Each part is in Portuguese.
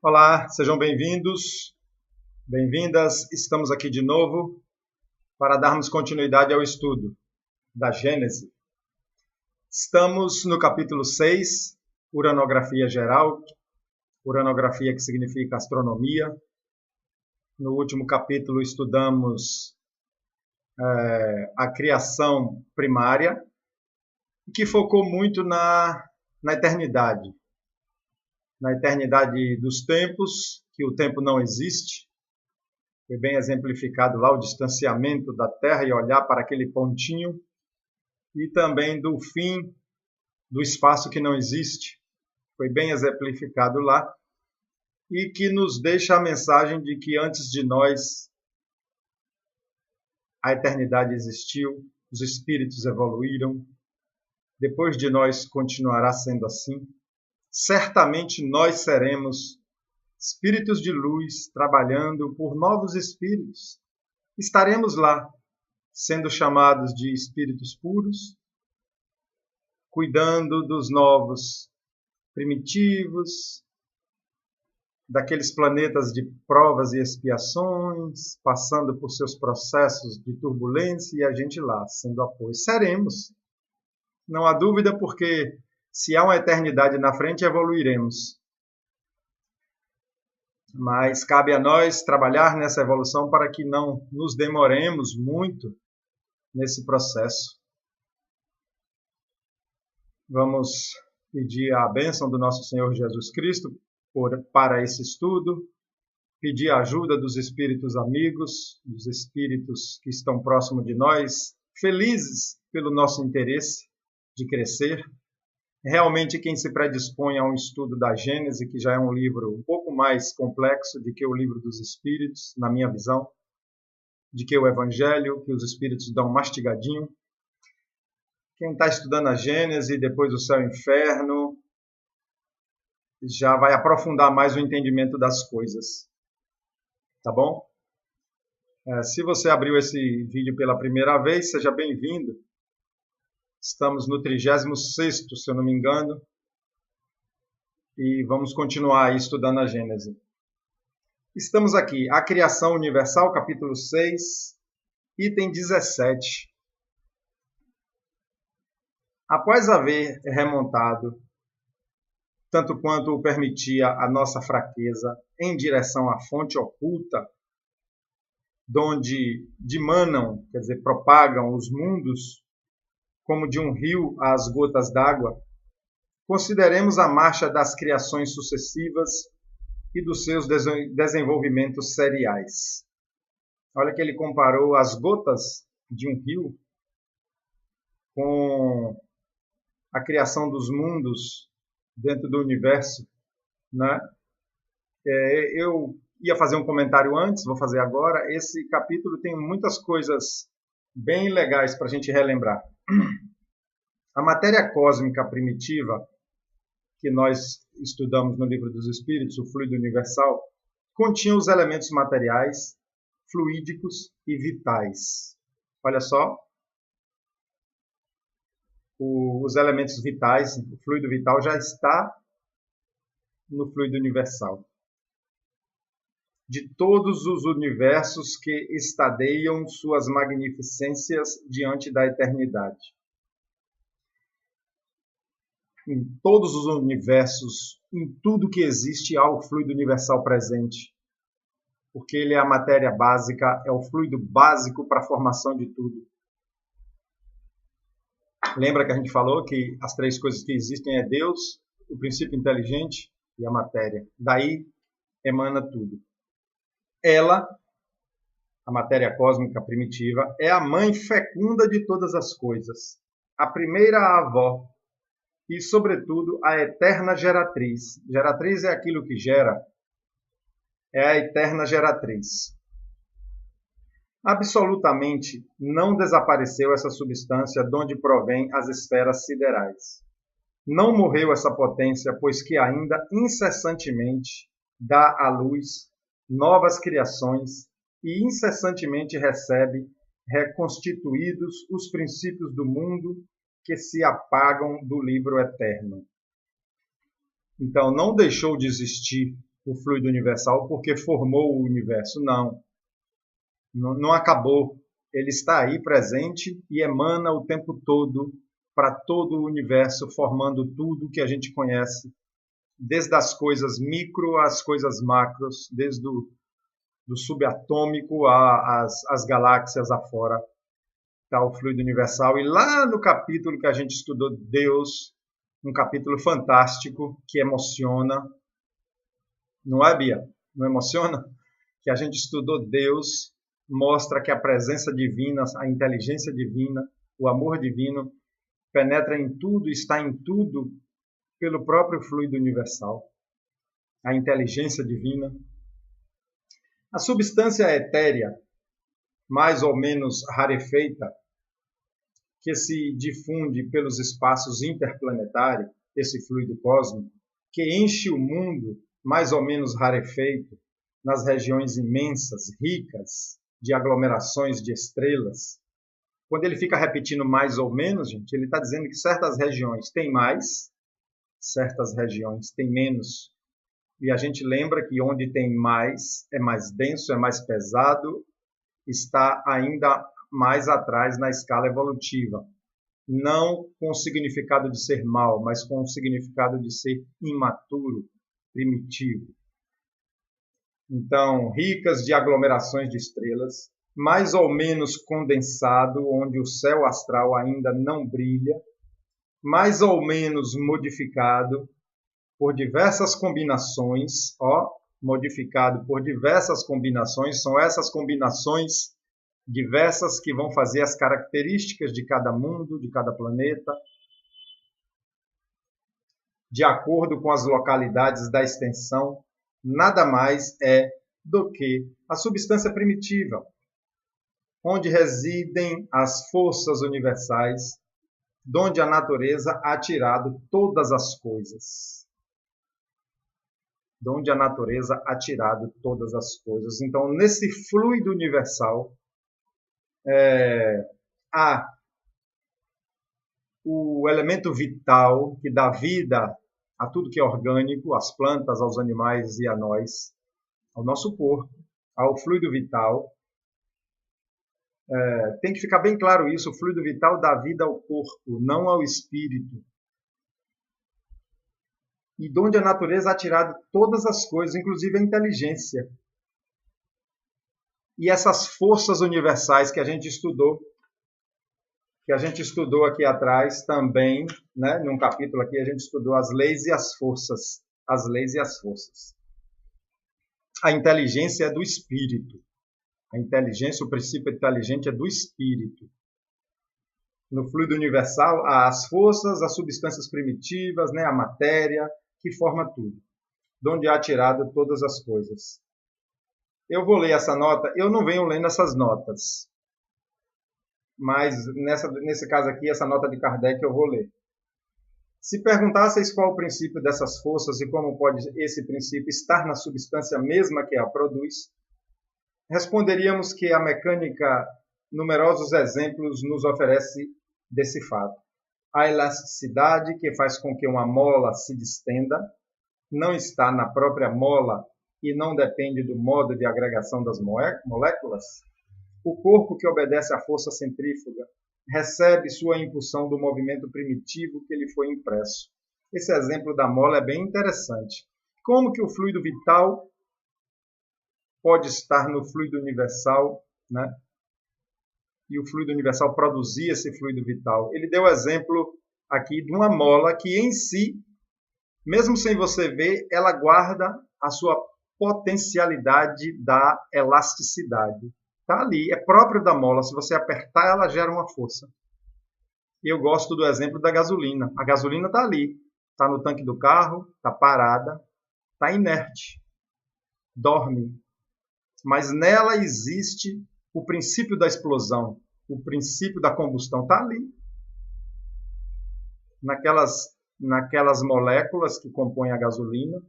Olá, sejam bem-vindos, bem-vindas. Estamos aqui de novo para darmos continuidade ao estudo da Gênese. Estamos no capítulo 6, Uranografia Geral, uranografia que significa astronomia. No último capítulo estudamos a criação primária, que focou muito na eternidade. Na eternidade dos tempos, que o tempo não existe. Foi bem exemplificado lá o distanciamento da Terra e olhar para aquele pontinho. E também do fim do espaço que não existe. Foi bem exemplificado lá. E que nos deixa a mensagem de que antes de nós a eternidade existiu, os espíritos evoluíram. Depois de nós continuará sendo assim. Certamente nós seremos espíritos de luz trabalhando por novos espíritos. Estaremos lá, sendo chamados de espíritos puros, cuidando dos novos primitivos, daqueles planetas de provas e expiações, passando por seus processos de turbulência e a gente lá, sendo apoio. Seremos. Não há dúvida, porque se há uma eternidade na frente, evoluiremos. Mas cabe a nós trabalhar nessa evolução para que não nos demoremos muito nesse processo. Vamos pedir a bênção do nosso Senhor Jesus Cristo para esse estudo, pedir a ajuda dos espíritos amigos, dos espíritos que estão próximos de nós, felizes pelo nosso interesse de crescer. Realmente, quem se predispõe a um estudo da Gênese, que já é um livro um pouco mais complexo do que o livro dos Espíritos, na minha visão, de que o Evangelho, que os Espíritos dão mastigadinho. Quem está estudando a Gênese, depois o Céu e o Inferno, já vai aprofundar mais o entendimento das coisas. Tá bom? Se você abriu esse vídeo pela primeira vez, seja bem-vindo. Estamos no 36º, se eu não me engano, e vamos continuar aí estudando a Gênese. Estamos aqui, a Criação Universal, capítulo 6, item 17. Após haver remontado, tanto quanto o permitia a nossa fraqueza, em direção à fonte oculta, donde dimanam, quer dizer, propagam os mundos, como de um rio às gotas d'água, consideremos a marcha das criações sucessivas e dos seus desenvolvimentos seriais. Olha que ele comparou as gotas de um rio com a criação dos mundos dentro do universo, né? Eu ia fazer um comentário antes, vou fazer agora. Esse capítulo tem muitas coisas bem legais para a gente relembrar. A matéria cósmica primitiva, que nós estudamos no Livro dos Espíritos, o fluido universal, continha os elementos materiais, fluídicos e vitais. Olha só, os elementos vitais, o fluido vital já está no fluido universal. De todos os universos que estadeiam suas magnificências diante da eternidade. Em todos os universos, em tudo que existe, há o fluido universal presente. Porque ele é a matéria básica, é o fluido básico para a formação de tudo. Lembra que a gente falou que as três coisas que existem é Deus, o princípio inteligente e a matéria. Daí emana tudo. Ela, a matéria cósmica primitiva, é a mãe fecunda de todas as coisas. A primeira avó. E, sobretudo, a eterna geratriz. Geratriz é aquilo que gera. É a eterna geratriz. Absolutamente não desapareceu essa substância de onde provém as esferas siderais. Não morreu essa potência, pois que ainda incessantemente dá à luz novas criações e incessantemente recebe reconstituídos os princípios do mundo que se apagam do livro eterno. Então, não deixou de existir o fluido universal porque formou o universo. Não acabou. Ele está aí presente e emana o tempo todo para todo o universo, formando tudo que a gente conhece, desde as coisas micro às coisas macros, desde do subatômico às galáxias afora. Está o fluido universal. E lá no capítulo que a gente estudou Deus, um capítulo fantástico que emociona, não é, Bia? Não emociona? Que a gente estudou Deus, mostra que a presença divina, a inteligência divina, o amor divino penetra em tudo, está em tudo pelo próprio fluido universal. A inteligência divina. A substância etérea, mais ou menos rarefeita, que se difunde pelos espaços interplanetários, esse fluido cósmico, que enche o mundo, mais ou menos rarefeito, nas regiões imensas, ricas, de aglomerações de estrelas. Quando ele fica repetindo mais ou menos, gente, ele está dizendo que certas regiões têm mais, certas regiões têm menos. E a gente lembra que onde tem mais, é mais denso, é mais pesado, está ainda mais atrás na escala evolutiva. Não com o significado de ser mal, mas com o significado de ser imaturo, primitivo. Então, ricas de aglomerações de estrelas, mais ou menos condensado, onde o céu astral ainda não brilha, mais ou menos modificado por diversas combinações, modificado por diversas combinações, são essas combinações diversas que vão fazer as características de cada mundo, de cada planeta, de acordo com as localidades da extensão, nada mais é do que a substância primitiva, onde residem as forças universais, donde a natureza ha tirado todas as coisas. Donde a natureza ha tirado todas as coisas. Então, nesse fluido universal, há o elemento vital que dá vida a tudo que é orgânico, às plantas, aos animais e a nós, ao nosso corpo, ao fluido vital. Tem que ficar bem claro isso, o fluido vital dá vida ao corpo, não ao espírito. E de onde a natureza ha tirado todas as coisas, inclusive a inteligência. E essas forças universais que a gente estudou aqui atrás também, né, num capítulo aqui a gente estudou as leis e as forças. As leis e as forças. A inteligência é do espírito. A inteligência, o princípio inteligente é do espírito. No fluido universal há as forças, as substâncias primitivas, né, a matéria, que forma tudo. De onde há tirado todas as coisas. Eu vou ler essa nota, eu não venho lendo essas notas. Mas nesse caso aqui, essa nota de Kardec eu vou ler. Se perguntasseis qual o princípio dessas forças e como pode esse princípio estar na substância mesma que a produz, responderíamos que a mecânica, numerosos exemplos nos oferece desse fato. A elasticidade que faz com que uma mola se distenda não está na própria mola e não depende do modo de agregação das moléculas. O corpo que obedece à força centrífuga recebe sua impulsão do movimento primitivo que lhe foi impresso. Esse exemplo da mola é bem interessante. Como que o fluido vital pode estar no fluido universal, né? E o fluido universal produzir esse fluido vital. Ele deu exemplo aqui de uma mola que em si, mesmo sem você ver, ela guarda a sua potencialidade da elasticidade. Está ali, é próprio da mola. Se você apertar, ela gera uma força. Eu gosto do exemplo da gasolina. A gasolina está ali, está no tanque do carro, está parada, está inerte, dorme. Mas nela existe o princípio da explosão, o princípio da combustão. Está ali. Naquelas moléculas que compõem a gasolina,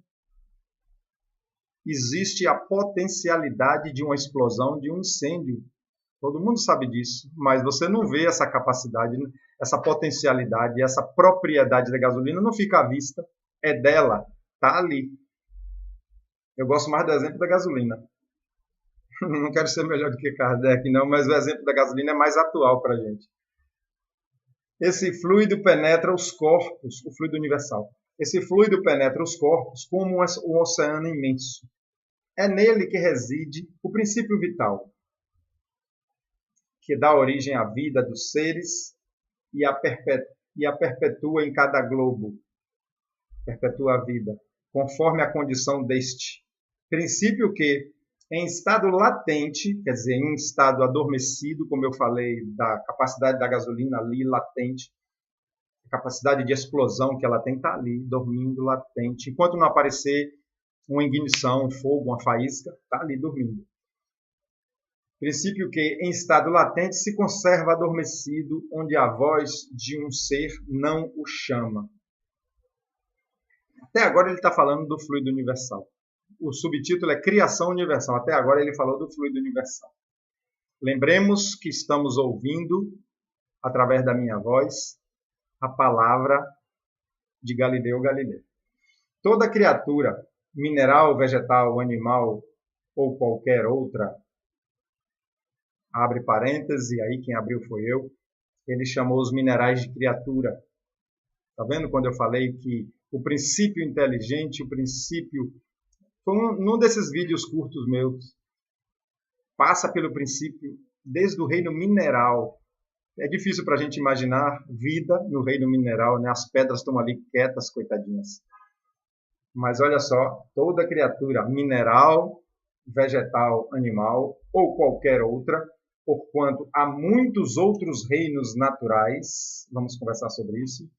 existe a potencialidade de uma explosão, de um incêndio. Todo mundo sabe disso, mas você não vê essa capacidade, essa potencialidade, essa propriedade da gasolina não fica à vista, é dela, está ali. Eu gosto mais do exemplo da gasolina. Não quero ser melhor do que Kardec, não, mas o exemplo da gasolina é mais atual para a gente. Esse fluido penetra os corpos, o fluido universal. Esse fluido penetra os corpos como um oceano imenso. É nele que reside o princípio vital, que dá origem à vida dos seres e a perpetua em cada globo, perpetua a vida, conforme a condição deste. Princípio que, em estado latente, quer dizer, em estado adormecido, como eu falei, da capacidade da gasolina ali latente, a capacidade de explosão que ela tem está ali, dormindo latente. Enquanto não aparecer uma ignição, um fogo, uma faísca, está ali dormindo. Princípio que, em estado latente, se conserva adormecido, onde a voz de um ser não o chama. Até agora ele está falando do fluido universal. O subtítulo é Criação Universal. Até agora ele falou do fluido universal. Lembremos que estamos ouvindo, através da minha voz, a palavra de Galileu Galilei. Toda criatura, mineral, vegetal, animal ou qualquer outra, abre parênteses, aí quem abriu foi eu, ele chamou os minerais de criatura. Está vendo quando eu falei que o princípio inteligente, o princípio... Foi num desses vídeos curtos meus. Passa pelo princípio desde o reino mineral. É difícil para a gente imaginar vida no reino mineral, né? As pedras estão ali quietas, coitadinhas. Mas olha só, toda criatura, mineral, vegetal, animal ou qualquer outra, porquanto há muitos outros reinos naturais, vamos conversar sobre isso,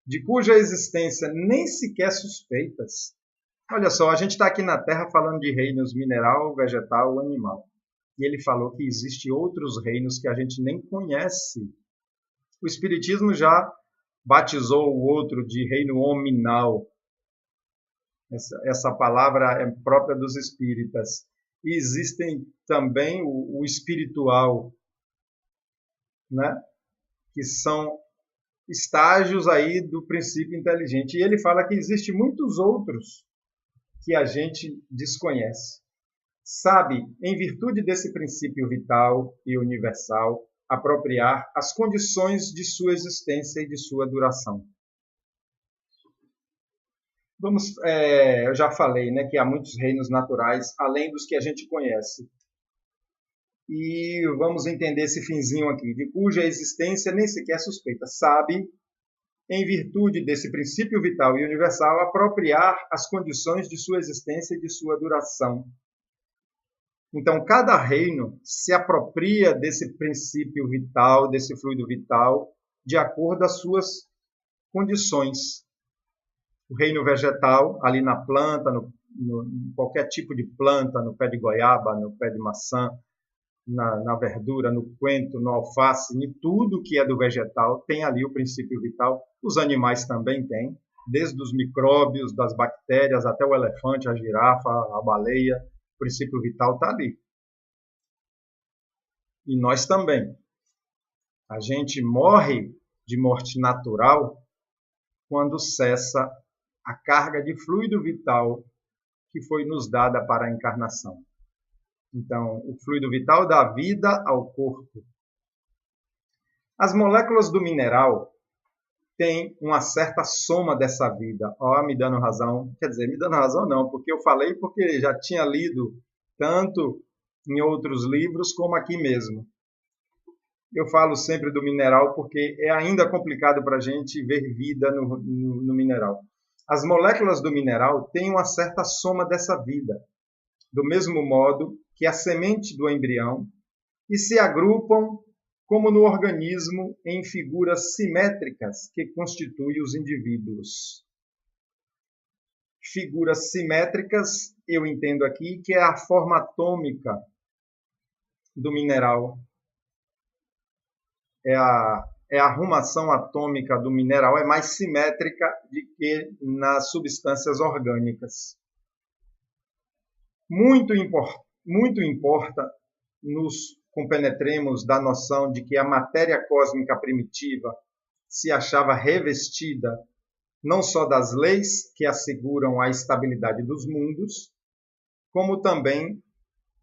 de cuja existência nem sequer suspeitas. Olha só, a gente está aqui na Terra falando de reinos mineral, vegetal, animal. E ele falou que existem outros reinos que a gente nem conhece. O Espiritismo já batizou o outro de reino hominal. Essa palavra é própria dos espíritas. E existem também o espiritual, né? Que são estágios aí do princípio inteligente. E ele fala que existem muitos outros que a gente desconhece. Sabe, em virtude desse princípio vital e universal, apropriar as condições de sua existência e de sua duração. Eu já falei, né, que há muitos reinos naturais, além dos que a gente conhece. E vamos entender esse finzinho aqui, de cuja existência nem sequer suspeita. Sabe, em virtude desse princípio vital e universal, apropriar as condições de sua existência e de sua duração. Então, cada reino se apropria desse princípio vital, desse fluido vital, de acordo às suas condições. O reino vegetal, ali na planta, em qualquer tipo de planta, no pé de goiaba, no pé de maçã, na verdura, no coentro, no alface, em tudo que é do vegetal, tem ali o princípio vital. Os animais também têm, desde os micróbios, das bactérias, até o elefante, a girafa, a baleia, o princípio vital está ali. E nós também. A gente morre de morte natural quando cessa a carga de fluido vital que foi nos dada para a encarnação. Então, o fluido vital dá vida ao corpo. As moléculas do mineral têm uma certa soma dessa vida. Ó, me dando razão. Quer dizer, me dando razão não, porque eu falei porque já tinha lido tanto em outros livros como aqui mesmo. Eu falo sempre do mineral porque é ainda complicado para a gente ver vida no mineral. As moléculas do mineral têm uma certa soma dessa vida, do mesmo modo que a semente do embrião, e se agrupam, como no organismo, em figuras simétricas que constituem os indivíduos. Figuras simétricas, eu entendo aqui, que é a forma atômica do mineral. A arrumação atômica do mineral é mais simétrica do que nas substâncias orgânicas. Muito importa nos compenetremos da noção de que a matéria cósmica primitiva se achava revestida não só das leis que asseguram a estabilidade dos mundos, como também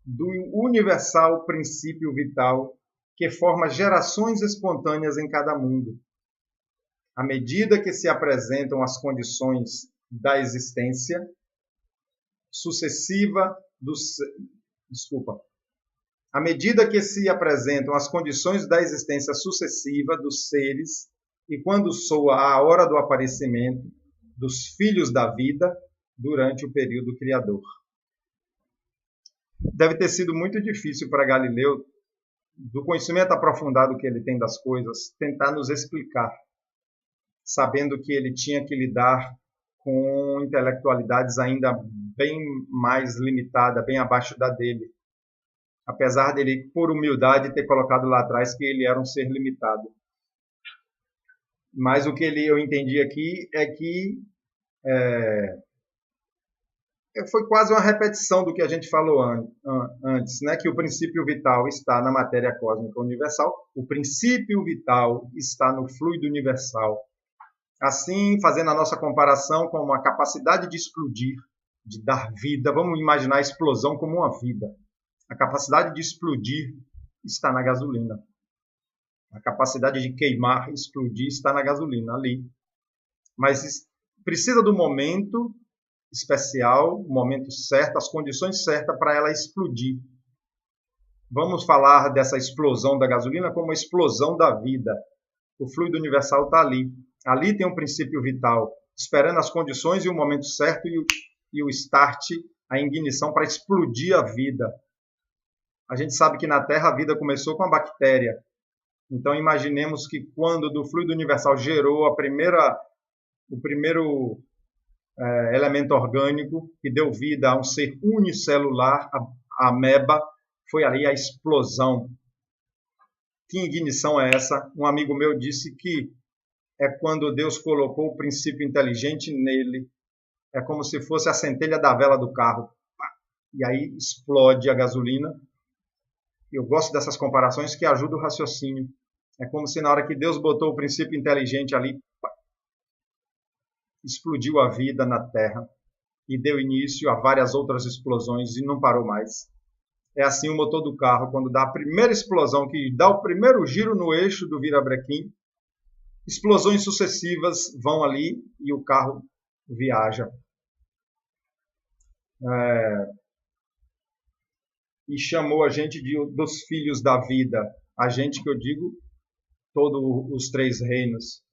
do universal princípio vital que forma gerações espontâneas em cada mundo. À medida que se apresentam as condições da existência sucessiva à medida que se apresentam as condições da existência sucessiva dos seres e quando soa a hora do aparecimento dos filhos da vida durante o período criador. Deve ter sido muito difícil para Galileu, do conhecimento aprofundado que ele tem das coisas, tentar nos explicar, sabendo que ele tinha que lidar com intelectualidades ainda bem mais limitada, bem abaixo da dele. Apesar dele, por humildade, ter colocado lá atrás que ele era um ser limitado. Mas o que eu entendi aqui é que foi quase uma repetição do que a gente falou antes, né? Que o princípio vital está na matéria cósmica universal, o princípio vital está no fluido universal. Assim, fazendo a nossa comparação com a capacidade de explodir, de dar vida, vamos imaginar a explosão como uma vida. A capacidade de explodir está na gasolina. A capacidade de queimar, explodir, está na gasolina, ali. Mas precisa do momento especial, o momento certo, as condições certas para ela explodir. Vamos falar dessa explosão da gasolina como uma explosão da vida. O fluido universal está ali. Ali tem um princípio vital, esperando as condições e o momento certo e o start, a ignição para explodir a vida. A gente sabe que na Terra a vida começou com a bactéria. Então imaginemos que quando do fluido universal gerou o primeiro elemento orgânico que deu vida a um ser unicelular, a ameba, foi ali a explosão. Que ignição é essa? Um amigo meu disse que é quando Deus colocou o princípio inteligente nele. É como se fosse a centelha da vela do carro. E aí explode a gasolina. Eu gosto dessas comparações que ajudam o raciocínio. É como se na hora que Deus botou o princípio inteligente ali, explodiu a vida na Terra e deu início a várias outras explosões e não parou mais. É assim o motor do carro, quando dá a primeira explosão, que dá o primeiro giro no eixo do virabrequim, explosões sucessivas vão ali e o carro viaja. E chamou a gente dos filhos da vida. A gente que eu digo, todos os três reinos.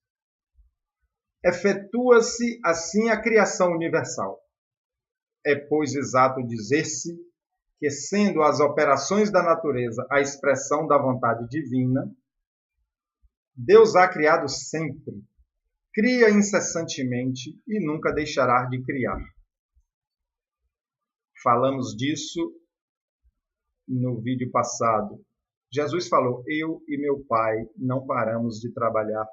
Efetua-se assim a criação universal. É, pois, exato dizer-se que, sendo as operações da natureza a expressão da vontade divina, Deus a criado sempre, cria incessantemente e nunca deixará de criar. Falamos disso no vídeo passado. Jesus falou, eu e meu Pai não paramos de trabalhar.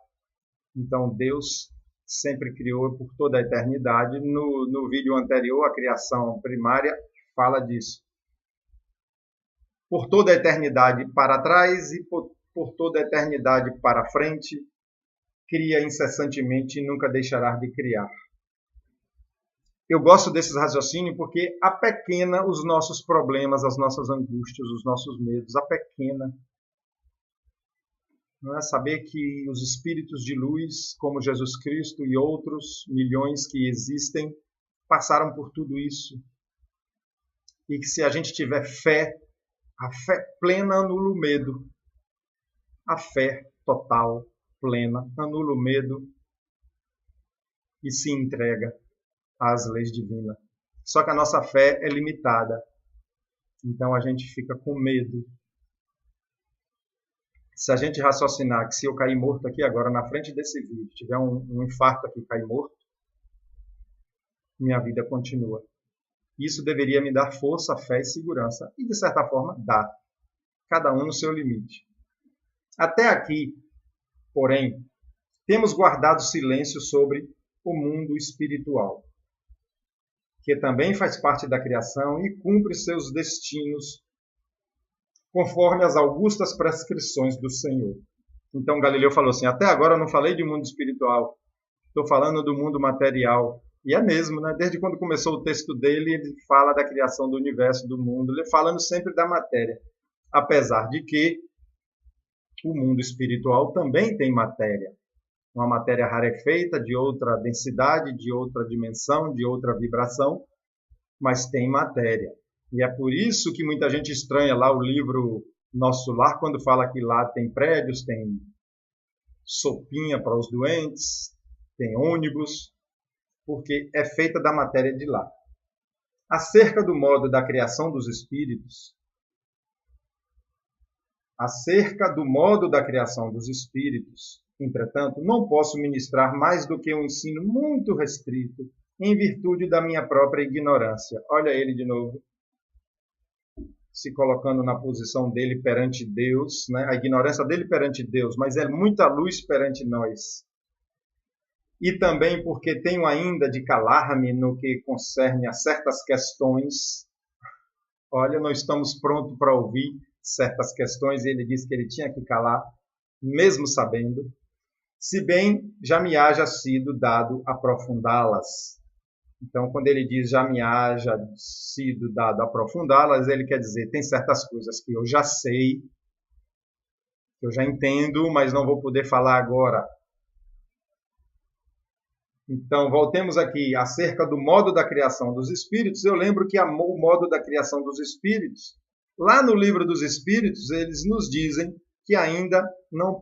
Então Deus sempre criou por toda a eternidade. No vídeo anterior, a criação primária fala disso. Por toda a eternidade para trás e por toda a eternidade para frente, cria incessantemente e nunca deixará de criar. Eu gosto desses raciocínios porque apequena os nossos problemas, as nossas angústias, os nossos medos, apequena. Não é saber que os espíritos de luz, como Jesus Cristo e outros milhões que existem, passaram por tudo isso. E que se a gente tiver fé, a fé plena anula o medo. A fé total, plena, anula o medo e se entrega às leis divinas. Só que a nossa fé é limitada. Então a gente fica com medo. Se a gente raciocinar que se eu cair morto aqui agora na frente desse vídeo, tiver um infarto aqui e cair morto, minha vida continua. Isso deveria me dar força, fé e segurança. E de certa forma dá. Cada um no seu limite. Até aqui, porém, temos guardado silêncio sobre o mundo espiritual, que também faz parte da criação e cumpre seus destinos conforme as augustas prescrições do Senhor. Então Galileu falou assim, até agora eu não falei de mundo espiritual, estou falando do mundo material, E é mesmo, né? Desde quando começou o texto dele, ele fala da criação do universo, do mundo, ele falando sempre da matéria. Apesar de que o mundo espiritual também tem matéria. Uma matéria rarefeita, de outra densidade, de outra dimensão, de outra vibração, mas tem matéria. E é por isso que muita gente estranha lá o livro Nosso Lar, quando fala que lá tem prédios, tem sopinha para os doentes, tem ônibus, porque é feita da matéria de lá. Acerca do modo da criação dos espíritos, entretanto, não posso ministrar mais do que um ensino muito restrito, em virtude da minha própria ignorância. Olha ele de novo, se colocando na posição dele perante Deus, né? A ignorância dele perante Deus, mas é muita luz perante nós. E também porque tenho ainda de calar-me no que concerne a certas questões. Olha, não estamos prontos para ouvir certas questões, e ele disse que ele tinha que calar, mesmo sabendo, se bem já me haja sido dado aprofundá-las. Então, quando ele diz já me haja sido dado aprofundá-las, ele quer dizer, tem certas coisas que eu já sei, que eu já entendo, mas não vou poder falar agora. Então, voltemos aqui acerca do modo da criação dos espíritos. Eu lembro que o modo da criação dos espíritos, lá no livro dos espíritos, eles nos dizem que ainda não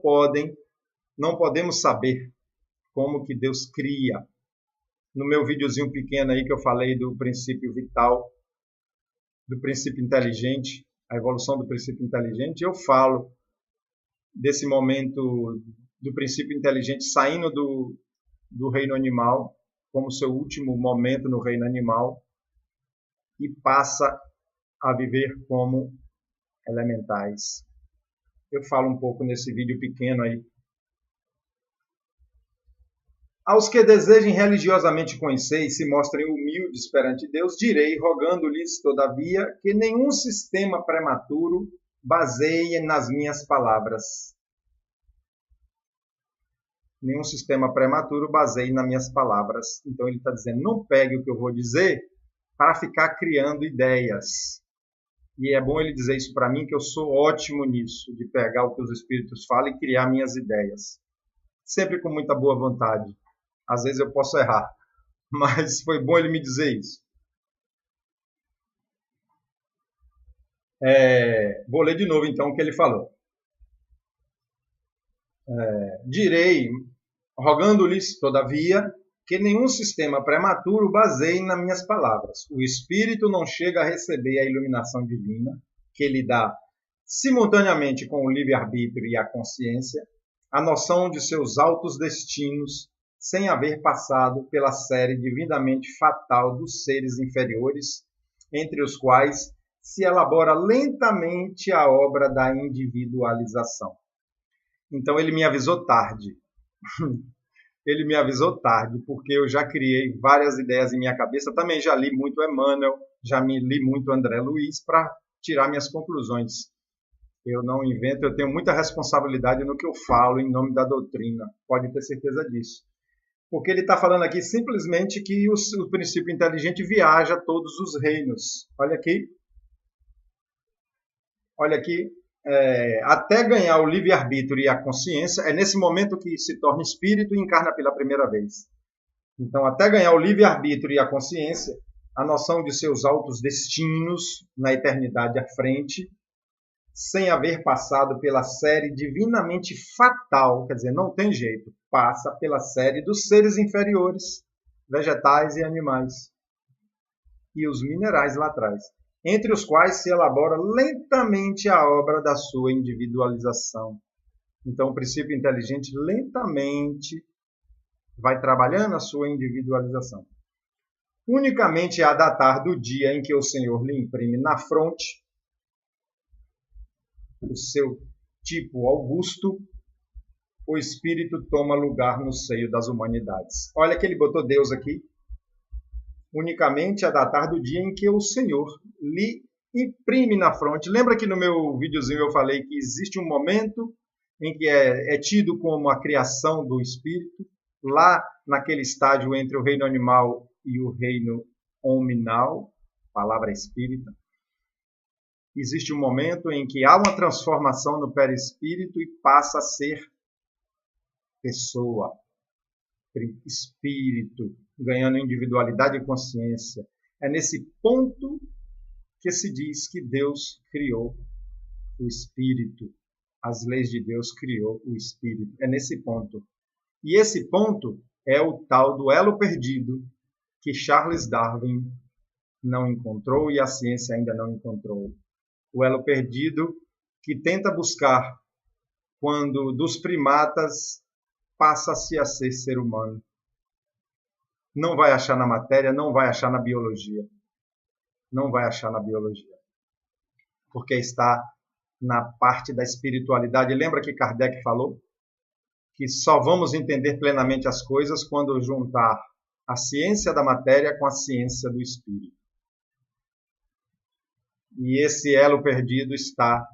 podemos saber como que Deus cria. No meu videozinho pequeno aí que eu falei do princípio vital, do princípio inteligente, a evolução do princípio inteligente, eu falo desse momento do princípio inteligente saindo do reino animal, como seu último momento no reino animal, e passa a viver como elementais. Eu falo um pouco nesse vídeo pequeno aí. Aos que desejem religiosamente conhecer e se mostrem humildes perante Deus, direi, rogando-lhes, todavia, que nenhum sistema prematuro baseie nas minhas palavras. Nenhum sistema prematuro baseie nas minhas palavras. Então ele está dizendo, não pegue o que eu vou dizer para ficar criando ideias. E é bom ele dizer isso para mim, que eu sou ótimo nisso, de pegar o que os espíritos falam e criar minhas ideias. Sempre com muita boa vontade. Às vezes eu posso errar, mas foi bom ele me dizer isso. Vou ler de novo então o que ele falou. Direi, rogando-lhes, todavia, que nenhum sistema prematuro baseie nas minhas palavras. O espírito não chega a receber a iluminação divina, que lhe dá, simultaneamente com o livre-arbítrio e a consciência, a noção de seus altos destinos, sem haver passado pela série divinamente fatal dos seres inferiores, entre os quais se elabora lentamente a obra da individualização. Então ele me avisou tarde. Ele me avisou tarde, porque eu já criei várias ideias em minha cabeça. Também já li muito Emmanuel, já li muito André Luiz para tirar minhas conclusões. Eu não invento, eu tenho muita responsabilidade no que eu falo em nome da doutrina. Pode ter certeza disso. Porque ele está falando aqui simplesmente que o princípio inteligente viaja a todos os reinos. Olha aqui. Olha aqui. Até ganhar o livre-arbítrio e a consciência, é nesse momento que se torna espírito e encarna pela primeira vez. Então, até ganhar o livre-arbítrio e a consciência, a noção de seus altos destinos na eternidade à frente, sem haver passado pela série divinamente fatal, quer dizer, não tem jeito, passa pela série dos seres inferiores, vegetais e animais, e os minerais lá atrás, entre os quais se elabora lentamente a obra da sua individualização. Então, o princípio inteligente lentamente vai trabalhando a sua individualização. Unicamente a datar do dia em que o Senhor lhe imprime na fronte o seu tipo augusto, o espírito toma lugar no seio das humanidades. Olha que ele botou Deus aqui. Unicamente a datar do dia em que o Senhor lhe imprime na fronte. Lembra que no meu videozinho eu falei que existe um momento em que é tido como a criação do espírito, lá naquele estágio entre o reino animal e o reino hominal, palavra espírita. Existe um momento em que há uma transformação no perispírito e passa a ser pessoa, espírito, ganhando individualidade e consciência. É nesse ponto que se diz que Deus criou o espírito. As leis de Deus criou o espírito. É nesse ponto. E esse ponto é o tal do elo perdido que Charles Darwin não encontrou e a ciência ainda não encontrou. O elo perdido que tenta buscar quando dos primatas passa-se a ser ser humano. Não vai achar na matéria, não vai achar na biologia. Não vai achar na biologia. Porque está na parte da espiritualidade. Lembra que Kardec falou? Que só vamos entender plenamente as coisas quando juntar a ciência da matéria com a ciência do espírito. E esse elo perdido está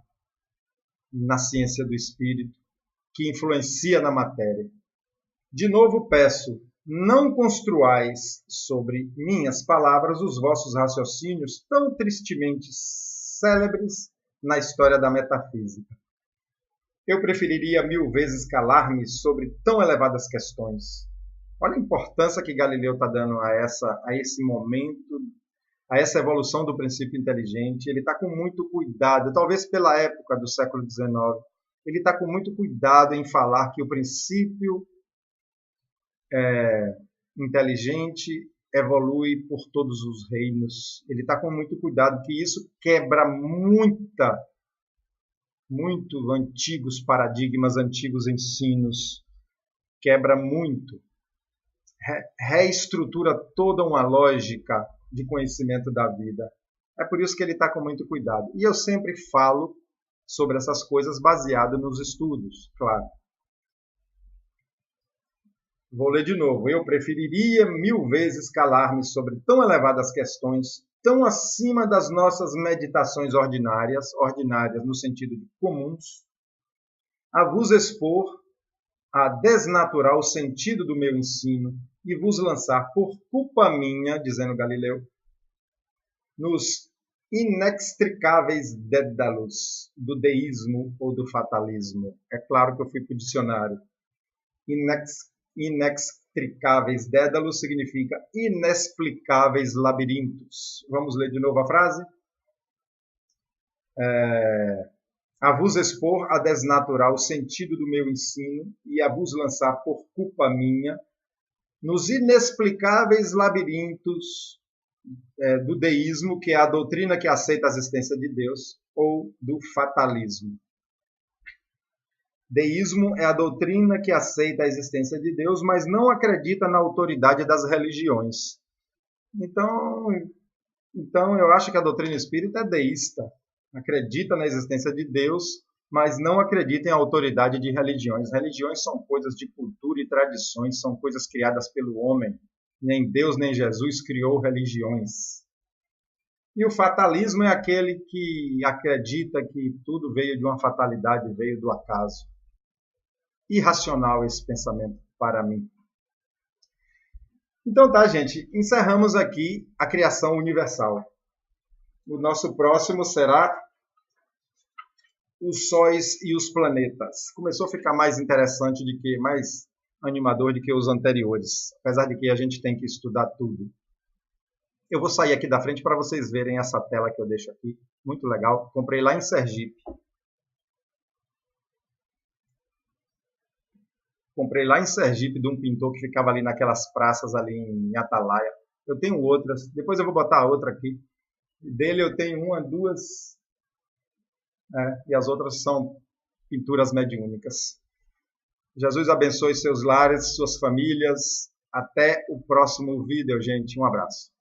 na ciência do espírito, que influencia na matéria. De novo peço, não construais sobre minhas palavras os vossos raciocínios tão tristemente célebres na história da metafísica. Eu preferiria 1000 vezes calar-me sobre tão elevadas questões. Olha a importância que Galileu está dando a esse momento, a essa evolução do princípio inteligente. Ele está com muito cuidado, talvez pela época do século XIX, ele está com muito cuidado em falar que o princípio inteligente evolui por todos os reinos. Ele está com muito cuidado, que isso quebra muito antigos paradigmas, antigos ensinos. Quebra muito. Reestrutura toda uma lógica de conhecimento da vida. É por isso que ele está com muito cuidado. E eu sempre falo sobre essas coisas baseado nos estudos, claro. Vou ler de novo. Eu preferiria 1000 vezes calar-me sobre tão elevadas questões, tão acima das nossas meditações ordinárias no sentido de comuns, a vos expor, a desnaturar o sentido do meu ensino e vos lançar por culpa minha, dizendo Galileu, nos inextricáveis dédalos do deísmo ou do fatalismo. É claro que eu fui para o dicionário. Inextricáveis dédalos significa inexplicáveis labirintos. Vamos ler de novo a frase? A vos expor, a desnaturar o sentido do meu ensino e a vos lançar por culpa minha nos inexplicáveis labirintos do deísmo, que é a doutrina que aceita a existência de Deus, ou do fatalismo. Deísmo é a doutrina que aceita a existência de Deus, mas não acredita na autoridade das religiões. Então eu acho que a doutrina espírita é deísta. Acredita na existência de Deus, mas não acredita em autoridade de religiões. Religiões são coisas de cultura e tradições, são coisas criadas pelo homem. Nem Deus nem Jesus criou religiões. E o fatalismo é aquele que acredita que tudo veio de uma fatalidade, veio do acaso. Irracional esse pensamento para mim. Então tá, gente, encerramos aqui a criação universal. O nosso próximo será os sóis e os planetas. Começou a ficar mais interessante, mais animador do que os anteriores, apesar de que a gente tem que estudar tudo. Eu vou sair aqui da frente para vocês verem essa tela que eu deixo aqui, muito legal. Comprei lá em Sergipe. Comprei lá em Sergipe de um pintor que ficava ali naquelas praças ali em Atalaia. Eu tenho outras, depois eu vou botar outra aqui. Dele eu tenho uma, duas, e as outras são pinturas mediúnicas. Jesus abençoe seus lares, suas famílias. Até o próximo vídeo, gente. Um abraço.